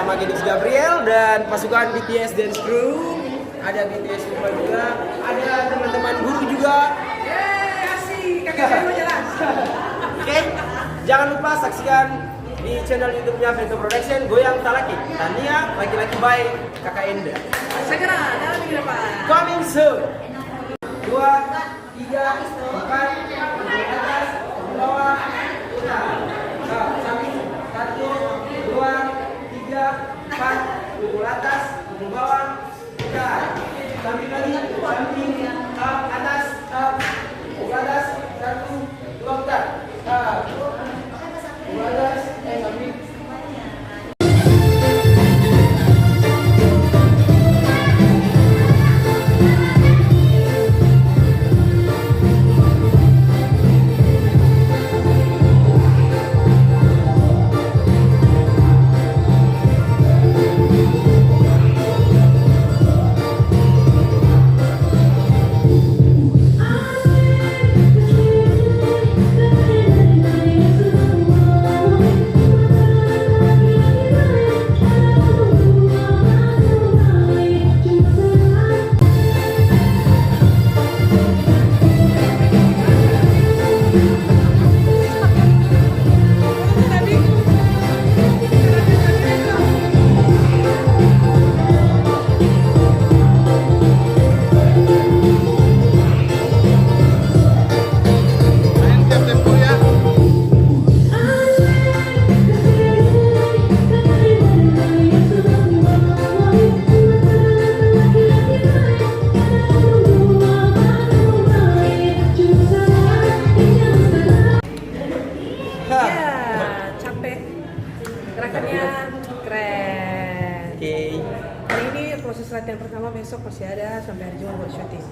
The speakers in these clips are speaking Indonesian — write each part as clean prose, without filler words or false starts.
bersama Genix Gabriel dan pasukan BTS Dance Crew. Ada BTS juga, ada teman-teman guru juga. Asik, kakak saya jelas. Oke, jangan lupa saksikan di channel YouTube-nya Vento Production Goyang Talaki. Tania laki-laki baik Kakak Enda. Segera dalam minggu depan. Coming soon. 2, 3, 4, atas, bawah, putar. Samping 1, 2, 3, 4, pukul atas, pukul bawah, putar. Samping lagi, samping, up, atas, up, pukul atas, 1, 2, putar. Pukul atas, samping. Gerakannya keren. Oke. Hari ini proses latihan pertama, besok masih ada sampai hari Jumat buat syuting.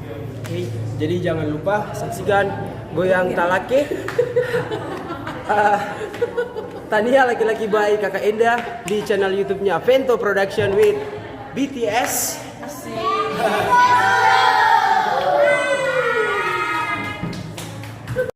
Oke, jadi jangan lupa saksikan Goyang Talake. Tania laki-laki baik Kakak Enda di channel YouTube-nya Vento Production with BTS. Asik.